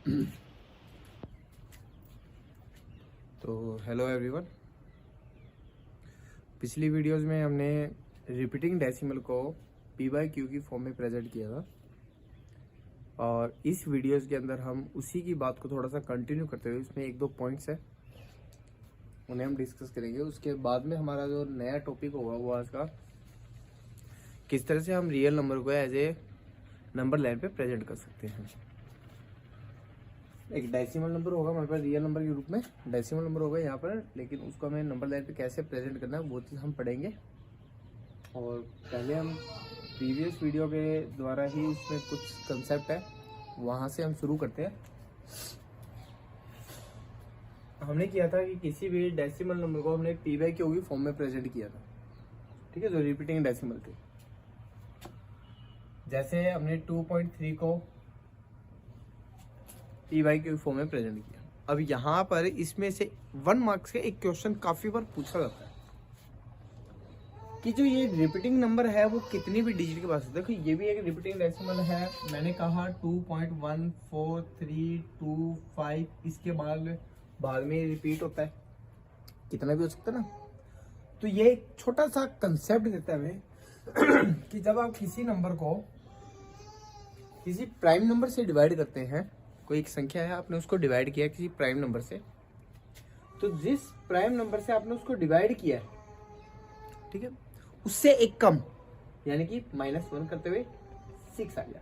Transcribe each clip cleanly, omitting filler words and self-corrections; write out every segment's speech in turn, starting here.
तो hello everyone. पिछली videos में हमने रिपीटिंग डेसिमल को पी बाई क्यू की फॉर्म में प्रेजेंट किया था और इस वीडियोस के अंदर हम उसी की बात को थोड़ा सा कंटिन्यू करते हुए इसमें एक दो पॉइंट्स है उन्हें हम डिस्कस करेंगे। उसके बाद में हमारा जो नया टॉपिक होगा वो आज का किस तरह से हम रियल नंबर को एज ए नंबर लाइन पे प्रेजेंट कर सकते हैं। एक डेसिमल नंबर होगा हमारे पास रियल नंबर के रूप में, डेसिमल नंबर होगा यहाँ पर, लेकिन उसको हमें नंबर लाइन पे कैसे प्रेजेंट करना है वो चीज़ हम पढ़ेंगे। और पहले हम प्रीवियस वीडियो के द्वारा ही उसमें कुछ कंसेप्ट है वहाँ से हम शुरू करते हैं। हमने किया था कि किसी भी डेसिमल नंबर को हमने पी बाई क्यू की फॉर्म में प्रेजेंट किया था, ठीक है, जो रिपीटिंग डेसिमल थे। जैसे हमने 2.3 को पी बाई क्यू फॉर्म में प्रेजेंट किया। अब यहाँ पर इसमें से 1 मार्क्स का एक क्वेश्चन काफी बार पूछा जाता है कि जो ये रिपीटिंग नंबर है वो कितनी भी डिजिट के पास है। देखो ये भी एक रिपीटिंग डेसिमल है, मैंने कहा 2.143225, इसके बाद में रिपीट होता है, कितना भी हो सकता है ना। तो ये एक छोटा सा कंसेप्ट देता है हमें कि जब आप किसी नंबर को किसी प्राइम नंबर से डिवाइड करते हैं, कोई एक संख्या है आपने उसको डिवाइड किया किसी प्राइम नंबर से, तो जिस प्राइम नंबर से आपने उसको डिवाइड किया है, ठीक है, उससे एक कम यानी कि -1 करते हुए 6 आ गया।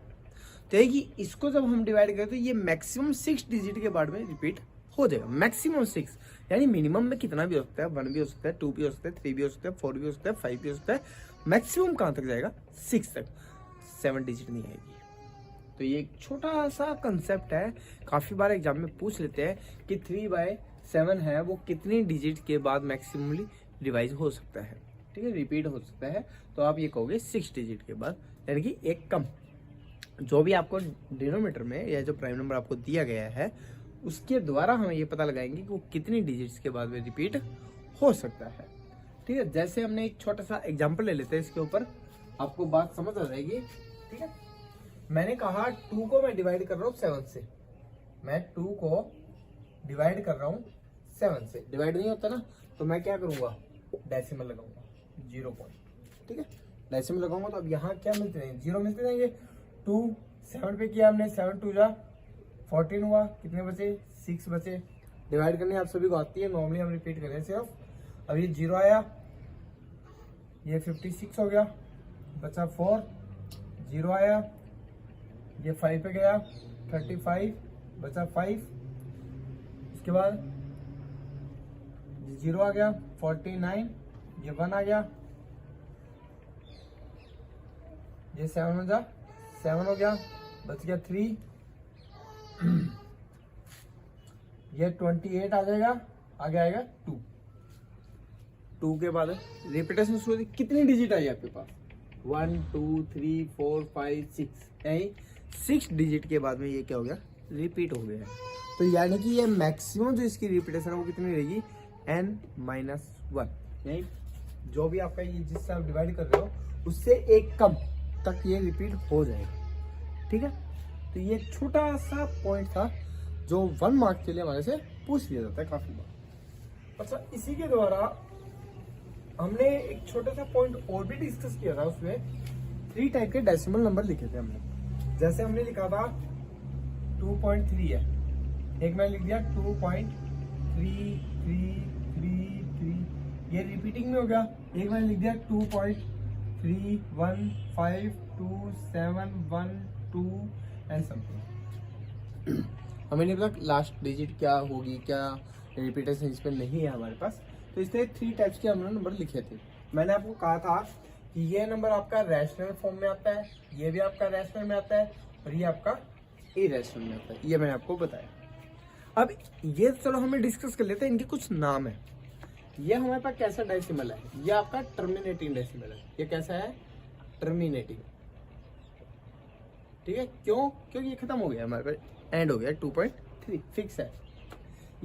तो इसको जब हम डिवाइड करें तो ये मैक्सिमम 6 डिजिट के बाद में रिपीट हो जाएगा। मैक्सिमम 6 यानी मिनिमम में कितना भी हो सकता है, 1 भी हो सकता है, 2 भी हो सकता है, 3 भी हो सकता है, 4 भी हो सकता है, 5 भी हो सकता है। मैक्सिमम कहां तक जाएगा? 6 तक, 7 डिजिट नहीं आएगी। तो ये एक छोटा सा कंसेप्ट है, काफी बार एग्जाम में पूछ लेते हैं कि 3/7 है वो कितनी डिजिट के बाद मैक्सिममली रिवाइज हो सकता है, ठीक है, रिपीट हो सकता है। तो आप ये कहोगे 6 डिजिट के बाद, यानी कि एक कम। जो भी आपको डिनोमीटर में या जो प्राइम नंबर आपको दिया गया है उसके द्वारा हम ये पता लगाएंगे कि वो कितनी डिजिट्स के बाद में रिपीट हो सकता है, ठीक है। जैसे हमने एक छोटा सा एग्जाम्पल ले लेते हैं, इसके ऊपर आपको बात समझ आ जाएगी, ठीक है। मैंने कहा 2 को मैं डिवाइड कर रहा हूँ 7 से, मैं 2 को डिवाइड कर रहा हूँ 7 से। डिवाइड नहीं होता ना, तो मैं क्या करूंगा, डेसिमल लगाऊंगा 0 पॉइंट, ठीक है, डेसिमल लगाऊंगा। तो अब यहाँ क्या मिलते रहेंगे, 0 मिलते रहेंगे। 2 7 पे किया हमने, 7 2 जा 14 हुआ, कितने बचे, 6 बचे। डिवाइड करनी आप सभी को आती है, नॉर्मली हम रिपीट करें सिर्फ। अब ये 0 आया, ये 56 हो गया, बचा 4, 0 आया, ये 5 पे गया, 35 बचा 5, इसके बाद 0 आ गया, 49, ये 1 आ गया, ये 7 हो गया, बच गया 3, ये 28 आ जाएगा, आगे आएगा 2 के बाद रिपीटेशन शुरू होती। कितनी डिजिट आई आपके पास, 1 2 3 4 5 6, यही 6 डिजिट के बाद में ये क्या हो गया, रिपीट हो गया है। तो यानी कि ये मैक्सिमम जो इसकी रिपीटेशन है वो कितनी रहेगी, n-1, यानी जो भी आपका ये जिससे आप डिवाइड कर रहे हो उससे एक कम तक ये रिपीट हो जाएगा, ठीक है। तो ये छोटा सा पॉइंट था जो 1 मार्क के लिए हमारे से पूछ लिया जाता है काफी बार। अच्छा, इसी के द्वारा हमने एक छोटा सा पॉइंट और भी डिस्कस किया था, उसमें 3 टाइप के डेसिमल नंबर लिखे थे हमने। जैसे हमने लिखा था 2.3 है, एक मैंने लिख दिया 2.3333, ये रिपीटिंग में हो गया। एक मैंने लिख दिया 2.3152712 एंड समथिंग। हमें नहीं पता लास्ट डिजिट क्या होगी, क्या रिपीटेशन इसमें नहीं है हमारे पास। तो इसलिए 3 टाइप्स के हमने नंबर लिखे थे। मैंने आपको कहा था कि ये नंबर आपका रैशनल फॉर्म में आता है, ये भी आपका रैशनल में आता है और ये आपका इरेशनल में आता है, ये मैंने आपको बताया। अब ये चलो हमें डिस्कस कर लेते हैं, इनके कुछ नाम है। ये हमारे पास कैसा डेसिमल है, ये आपका टर्मिनेटिंग डेसिमल है। ये कैसा है, टर्मिनेटिंग, ठीक है। क्यों? क्योंकि ये खत्म हो गया हमारे पास, एंड हो गया, 2.3 फिक्स है।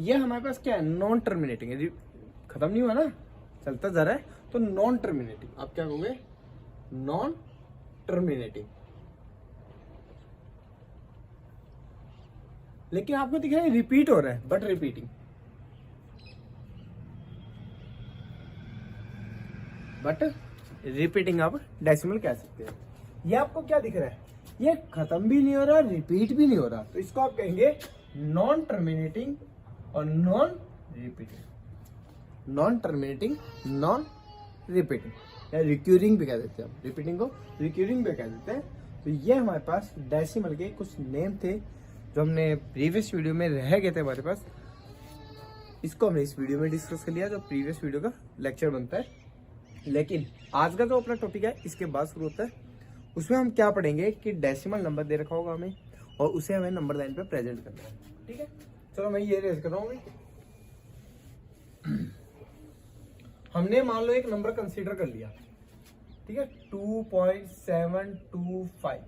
ये हमारे पास क्या है, नॉन टर्मिनेटिंग है, खत्म नहीं हुआ ना, चलता जा रहा है, तो नॉन टर्मिनेटिंग। आप क्या कहोगे, नॉन टर्मिनेटिंग। लेकिन आपको दिख रहा है रिपीट हो रहा है, बट रिपीटिंग, बट रिपीटिंग आप डेसिमल कह सकते हैं। ये आपको क्या दिख रहा है, ये खत्म भी नहीं हो रहा, रिपीट भी नहीं हो रहा, तो इसको आप कहेंगे नॉन टर्मिनेटिंग और non repeating. Non terminating, non repeating या रिक्यूरिंग भी कह देते हैं हम, रिपीटिंग को रिक्यूरिंग भी कह देते हैं। तो ये हमारे पास डेसिमल के कुछ नेम थे जो हमने प्रीवियस वीडियो में रह गए थे हमारे पास, इसको हमने इस वीडियो में डिस्कस कर लिया जो प्रीवियस वीडियो का लेक्चर बनता है। लेकिन आज का जो अपना टॉपिक है इसके बाद शुरू होता है, उसमें हम क्या पढ़ेंगे कि डेसिमल नंबर दे रखा होगा हमें और उसे हमें नंबर लाइन पे प्रेजेंट करना है। ठीक है, चलो मैं ये रेज कर रहा हूँ। हमने मान लो एक नंबर कंसीडर कर लिया, ठीक है, 2.725,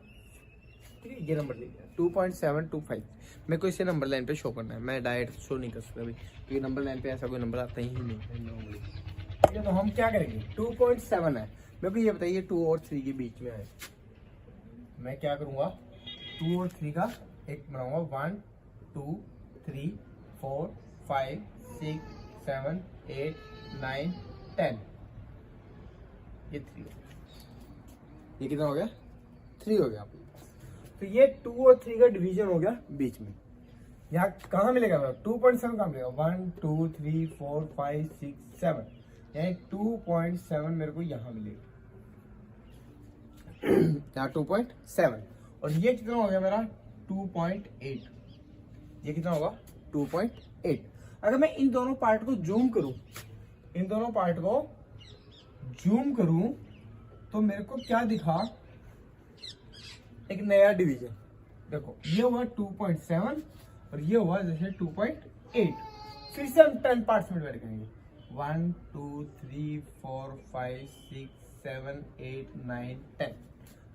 ठीक है, ये नंबर ले लिया 2.725। मेरे को इसे नंबर लाइन पे शो करना है, मैं डायरेक्ट शो नहीं कर सकता अभी क्योंकि नंबर लाइन पे ऐसा कोई नंबर आता ही नहीं है नॉर्मली। ठीक है, तो हम क्या करेंगे, 2.7 है, मेरे को ये बताइए 2 और 3 के बीच में है, मैं क्या करूंगा 2 और 3 का एक बनाऊंगा, 1 2 3 4 5 6 7 8 9 10, ये 3, ये कितना हो गया 3 हो गया आपके पास। तो ये 2 और 3 का डिवीजन हो गया बीच में, यहाँ कहाँ मिलेगा 2.7 कहाँ मिलेगा, 1 2 3 4 5 6 7, यानी 2.7 मेरे को यहाँ मिलेगा, यहाँ 2.7, और ये कितना हो गया मेरा 2.8, ये कितना होगा 2.8। अगर मैं इन दोनों पार्ट को जूम करूं, इन दोनों पार्ट को जूम करूं तो मेरे को क्या दिखा, एक नया डिवीजन, देखो ये हुआ 2.7 और ये हुआ जैसे 2.8, फिर से हम 10 पार्ट्स में डिवाइड करेंगे, 1 2 3 4 5 6 7 8 9 10,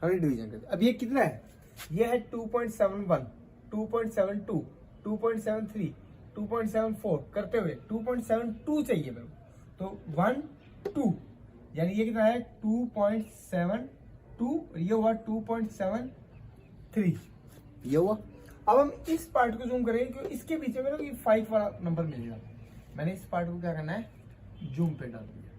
हमने डिवीजन कर दिया। अब ये कितना है, ये है 2.71 2.72 2.73 2.74 करते हुए 2.72 चाहिए मेरे को, तो 1 2, यानी ये कितना है 2.72 और ये हुआ 2.73, ये हुआ। अब हम इस पार्ट को जूम करेंगे क्योंकि इसके पीछे मेरे को ये 5 वाला नंबर मिलेगा, मैंने इस पार्ट को क्या करना है जूम पे डाल दिया,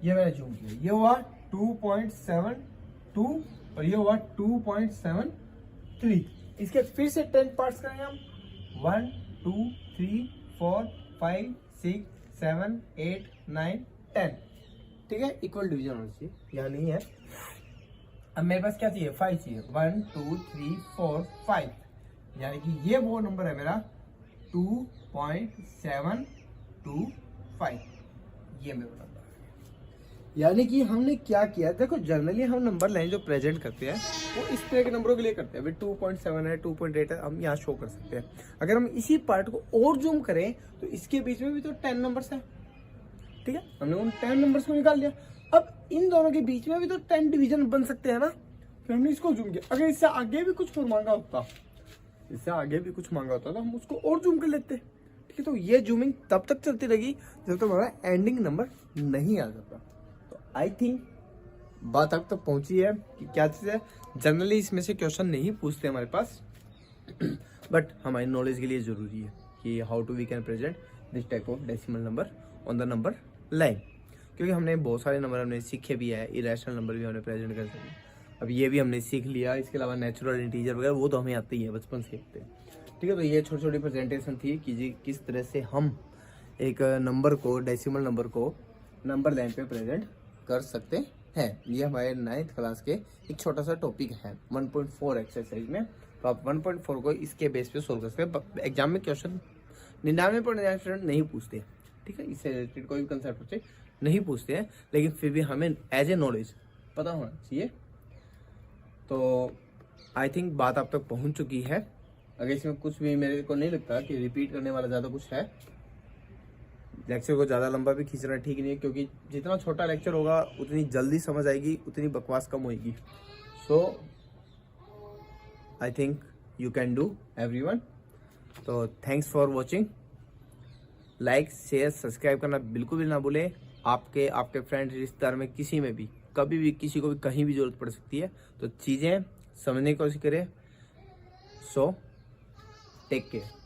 ये मैंने जूम किया, ये हुआ 2.72 और ये हुआ 2.73। इसके फिर से 10 पार्ट्स करेंगे हम, 1 2 3 4 5 6 7 8 9 10, ठीक है, इक्वल डिवीजन होना चाहिए, यहाँ नहीं है। अब मेरे पास क्या चाहिए 5 चाहिए, 1 2 3 4 5, यानी कि ये वो नंबर है मेरा 2.725, ये मेरा नंबर। यानी कि हमने क्या किया, देखो जनरली हम नंबर लाइन जो प्रेजेंट करते हैं वो इस तरह के नंबरों के लिए करते हैं, अभी 2.7 है 2.8 है, हम यहाँ शो कर सकते हैं। अगर हम इसी पार्ट को और जूम करें तो इसके बीच में भी तो 10 नंबर्स है, ठीक है, हमने उन 10 नंबर्स को निकाल लिया। अब इन दोनों के बीच में भी तो 10 डिवीजन बन सकते हैं ना, फिर हमने इसको जूम किया। अगर इससे आगे भी कुछ मांगा होता, इससे आगे भी कुछ मांगा होता तो हम उसको और जूम कर लेते, ठीक है। तो ये जूमिंग तब तक चलती रहेगी जब तक हमारा एंडिंग नंबर नहीं आ जाता। आई थिंक बात अब तक पहुंची है कि क्या चीज़ है। जनरली इसमें से क्वेश्चन नहीं पूछते हमारे पास, बट हमारी नॉलेज के लिए ज़रूरी है कि how to we can present this type of decimal number on the number line, क्योंकि हमने बहुत सारे नंबर हमने सीखे भी है, इरेशनल नंबर भी हमने प्रेजेंट कर सके, अब ये भी हमने सीख लिया। इसके अलावा नेचुरल इंटीजर वगैरह वो तो हमें आते ही है, बचपन से सीखते हैं, ठीक है। तो ये छोटी छोटी प्रेजेंटेशन थी कि जी किस तरह से हम एक नंबर को, डेसिमल नंबर को नंबर लाइन पे प्रेजेंट कर सकते हैं। ये हमारे 9th क्लास के एक छोटा सा टॉपिक है 1.4 एक्सरसाइज में, तो आप 1.4 को इसके बेस पे सोल्व कर सकते हैं। एग्जाम में क्वेश्चन 99% नहीं पूछते, ठीक है, इससे रिलेटेड कोई भी कंसेप्ट बच्चे नहीं पूछते हैं, लेकिन फिर भी हमें एज ए नॉलेज पता होना चाहिए। तो आई थिंक बात आप तक पहुंच चुकी है। अगर इसमें कुछ भी मेरे को नहीं लगता कि रिपीट करने वाला ज़्यादा कुछ है, लेक्चर को ज़्यादा लंबा भी खींचना ठीक नहीं है, क्योंकि जितना छोटा लेक्चर होगा उतनी जल्दी समझ आएगी, उतनी बकवास कम होएगी। So I think you can do everyone. तो thanks for watching, like share subscribe करना बिल्कुल भी ना भूलें। आपके फ्रेंड रिश्तेदार में किसी में भी कभी भी किसी को भी कहीं भी जरूरत पड़ सकती है, तो चीज़ें समझने की कोशिश करें। So take care.